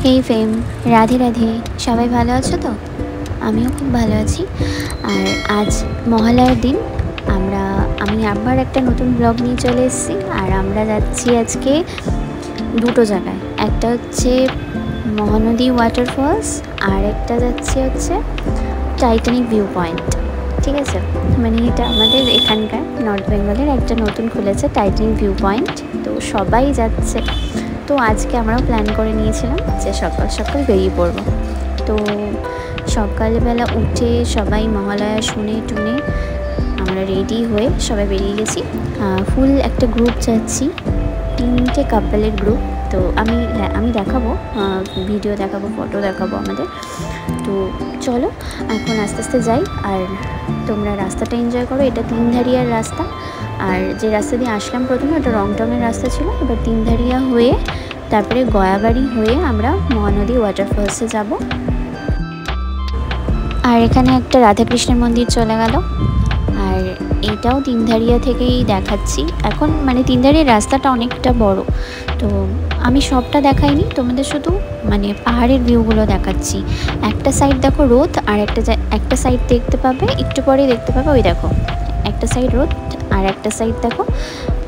হেই ফেম, রাধে রাধে। সবাই ভালো আছো তো? আমিও খুব ভালো আছি। আর আজ মহালয়ার দিন আমি আবার একটা নতুন ব্লগ নিয়ে চলে এসেছি। আর আমরা যাচ্ছি আজকে দুটো জায়গায়। একটা হচ্ছে মহানদী ওয়াটারফলস, আর একটা হচ্ছে টাইটানিক ভিউ পয়েন্ট। ঠিক আছে, মানে এটা আমাদের এখানকার নর্থ বেঙ্গলের একটা নতুন খুলেছে টাইটানিক ভিউ পয়েন্ট। তো সবাই যাচ্ছে। তো আজকে আমরাও প্ল্যান করে নিয়েছিলাম যে সকাল সকাল বেরিয়ে পড়বো। তো সকালবেলা উঠে সবাই মহালয়া শুনে টুনে আমরা রেডি হয়ে সবাই বেরিয়ে গেছি। ফুল একটা গ্রুপ যাচ্ছি, 3টে কাপলের গ্রুপ। তো আমি দেখাবো, ভিডিও দেখাবো, ফটো দেখাবো আমাদের। তো চলো এখন আস্তে আস্তে যাই, আর তোমরা রাস্তাটা এনজয় করো। এটা তিনধারিয়ার রাস্তা, আর যে রাস্তা দিয়ে আসলাম প্রথমে ওটা রংটংয়ের রাস্তা ছিল। এবার তিনধারিয়া হয়ে তারপরে গয়াবাড়ি হয়ে আমরা মহানদী ওয়াটারফলসে যাব। আর এখানে একটা রাধাকৃষ্ণের মন্দির চলে গেল। আর এটাও তিনধারিয়া থেকেই দেখাচ্ছি এখন, মানে তিনধারিয়ার রাস্তাটা অনেকটা বড়। তো আমি সবটা দেখাইনি তোমাদের, শুধু মানে পাহাড়ের ভিউগুলো দেখাচ্ছি। একটা সাইড দেখো রোদ, আর একটা সাইড দেখতে পাবে, একটু পরে দেখতে পাবে, ওই দেখো একটা সাইড রোদ আর একটা সাইড দেখো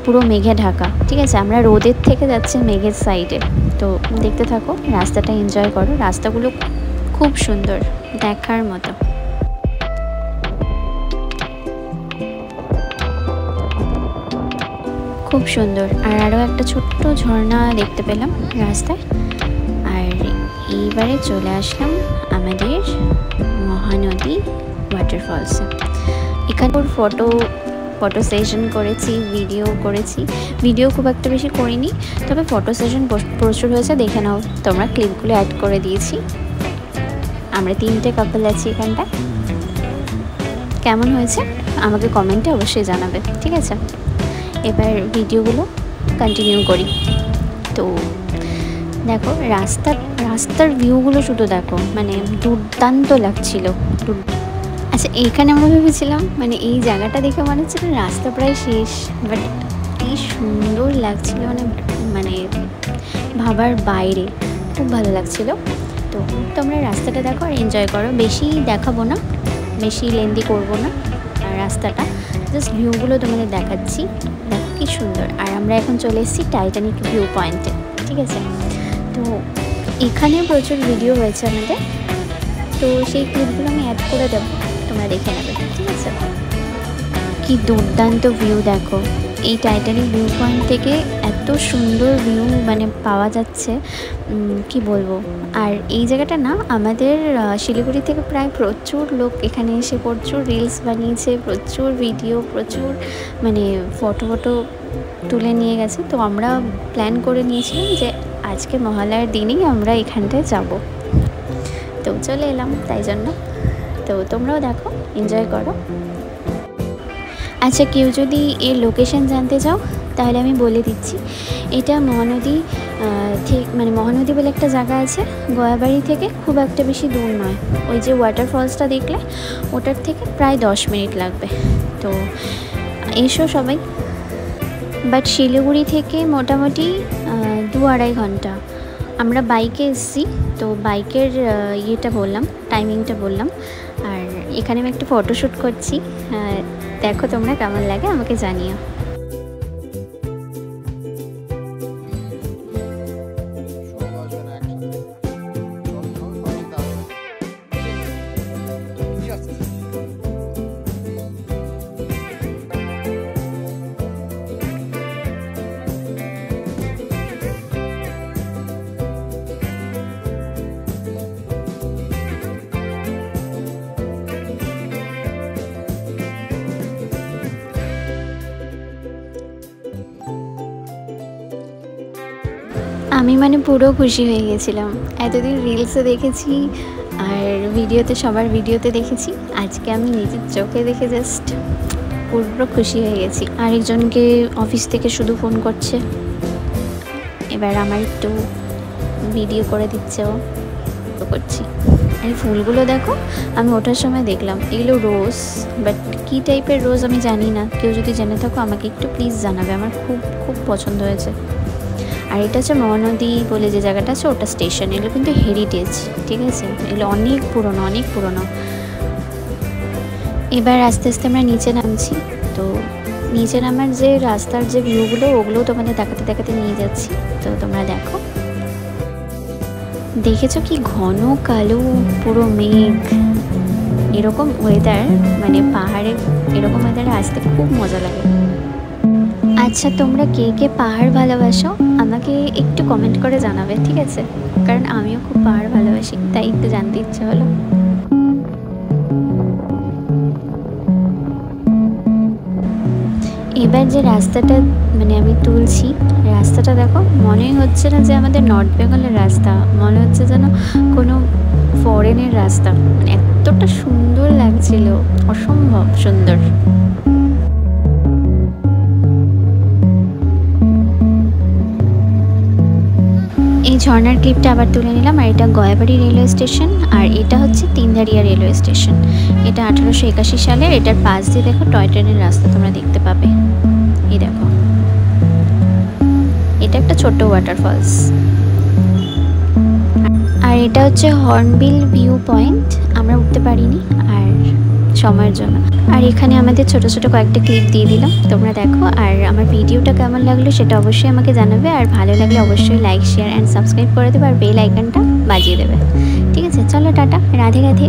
পুরো মেঘে ঢাকা। ঠিক আছে, আমরা রোদের থেকে যাচ্ছি মেঘের সাইডে। তো দেখতে থাকো, রাস্তাটা এনজয় করো। রাস্তাগুলো খুব সুন্দর, দেখার মতো। খুব সুন্দর। আর আরও একটা ছোট্ট ঝর্ণা দেখতে পেলাম রাস্তায়। আর এইবারে চলে আসলাম আমাদের মহানদী ওয়াটারফলসে। এখানে ফটো সেশন করেছি, ভিডিও করেছি। ভিডিও খুব একটা বেশি করিনি, তবে ফটো সেশন প্রচুর হয়েছে। দেখে নাও তোমরা, ক্লিপগুলো অ্যাড করে দিয়েছি। আমরা 3টে কাপল আছি এখানটায়। কেমন হয়েছে আমাকে কমেন্টে অবশ্যই জানাবে, ঠিক আছে? এবার ভিডিওগুলো কন্টিনিউ করি। তো দেখো রাস্তার ভিউগুলো শুধু দেখো, মানে দুর্দান্ত লাগছিল। আচ্ছা, এইখানে আমরা ভেবেছিলাম, মানে এই জায়গাটা দেখে মনে হচ্ছিল রাস্তা প্রায় শেষ, বাট কি সুন্দর লাগছিল, মানে ভাবার বাইরে। খুব ভালো লাগছিল। তো তোমরা রাস্তাটা দেখো আর এনজয় করো। বেশি দেখাবো না, বেশি লেন্দি করবো না রাস্তাটা, জাস্ট ভিউগুলো তোমাদের দেখাচ্ছি। দেখো কি সুন্দর। আর আমরা এখন চলে এসেছি টাইটানিক ভিউ পয়েন্টে। ঠিক আছে, তো এখানে প্রচুর ভিডিও হয়েছে আমাদের, তো সেই ক্লিপগুলো আমি অ্যাড করে দেবো, তোমরা দেখে নেবে। ঠিক আছে, কি দুর্দান্ত ভিউ দেখো। এই টাইটানিক ভিউ পয়েন্ট থেকে এত সুন্দর ভিউ মানে পাওয়া যাচ্ছে, কি বলবো। আর এই জায়গাটা না, আমাদের শিলিগুড়ি থেকে প্রায় প্রচুর লোক এখানে এসে প্রচুর রিলস বানিয়েছে, প্রচুর ভিডিও, প্রচুর মানে ফটো তুলে নিয়ে গেছে। তো আমরা প্ল্যান করে নিয়েছিলাম যে আজকে মহালয়ার দিনেই আমরা এখানটায় যাব। তো চলে এলাম তাই জন্য। তো তোমরাও দেখো, এনজয় করো। আচ্ছা, কেউ যদি এর লোকেশন জানতে চাও তাহলে আমি বলে দিচ্ছি। এটা মহানদী মানে মহানদী বলে একটা জায়গা আছে, গয়াবাড়ি থেকে খুব একটা বেশি দূর নয়। ওই যে ওয়াটারফলসটা দেখলে ওটার থেকে প্রায় 10 মিনিট লাগবে। তো এসো সবাই। বাট শিলিগুড়ি থেকে মোটামুটি 2-2.5 ঘন্টা। আমরা বাইকে এসেছি, তো বাইকের টাইমিংটা বললাম। আর এখানে আমি একটা ফটোশ্যুট করছি, দেখো তোমরা কেমন লাগে আমাকে জানিও। আমি মানে পুরো খুশি হয়ে গেছিলাম। এতদিন রিলসে দেখেছি আর সবার ভিডিওতে দেখেছি, আজকে আমি নিজের চোখে দেখে জাস্ট পুরো খুশি হয়ে গেছি। আরেকজনকে অফিস থেকে শুধু ফোন করছে, এবার আমার একটু ভিডিও করে দিচ্ছে, ও করছি। এই ফুলগুলো দেখো, আমি ওঠার সময় দেখলাম এগুলো রোজ, বাট কী টাইপের রোজ আমি জানি না। কেউ যদি জেনে থাকো আমাকে একটু প্লিজ জানাবে, আমার খুব খুব পছন্দ হয়েছে। আর এটা হচ্ছে মহানদী বলে যে জায়গাটা আছে ওটা স্টেশন। এগুলো কিন্তু হেরিটেজ, ঠিক আছে, এগুলো অনেক পুরনো, অনেক পুরনো। এবার আস্তে আস্তে আমরা নিচে নামছি। তো নিচে নামার যে রাস্তার যে ভিউগুলো ওগুলোও তোমাদের দেখাতে দেখাতে নিয়ে যাচ্ছি। তো তোমরা দেখো, দেখেছো কি ঘন কালো পুরো মেঘ। এরকম ওয়েদার মানে পাহাড়ে এরকম ওয়েদারে আসতে খুব মজা লাগে। আচ্ছা, তোমরা কে কে পাহাড় ভালোবাসো আমাকে একটু কমেন্ট করে জানাবে, ঠিক আছে? কারণ আমিও খুব পাহাড় ভালোবাসি, তাই একটু জানতে ইচ্ছে হলো। এবার যে রাস্তাটা মানে আমি তুলছি, রাস্তাটা দেখো, মনেই হচ্ছে না যে আমাদের নর্থ বেঙ্গলের রাস্তা, মনে হচ্ছে যেন কোনো ফরেনের রাস্তা। মানে এতটা সুন্দর লাগছিল, অসম্ভব সুন্দর। এই ঝর্ণার ক্লিপটা আবার তুলে নিলাম। আর এটা গয়াবাড়ি রেলওয়ে স্টেশন, আর এটা হচ্ছে তিনধারিয়া রেলওয়ে স্টেশন। এটা 1881 সালের। এটার পাশ দিয়ে দেখো টয় ট্রেনের রাস্তা তোমরা দেখতে পাবে। এই দেখো, এটা একটা ছোট্ট ওয়াটারফলস। আর এটা হচ্ছে হর্নবিল ভিউ পয়েন্ট। আমরা উঠতে পারিনি আর সময়ের জন্য। আর এখানে আমাদের ছোট ছোট কয়েকটা ক্লিপ দিয়ে দিলাম, তোমরা দেখো। আর আমার ভিডিওটা কেমন লাগলো সেটা অবশ্যই আমাকে জানাবে। আর ভালো লাগলে অবশ্যই লাইক, শেয়ার অ্যান্ড সাবস্ক্রাইব করে দেবে, আর বেল আইকনটা বাজিয়ে দেবে, ঠিক আছে? চলো টাটা, রাধে রাধে।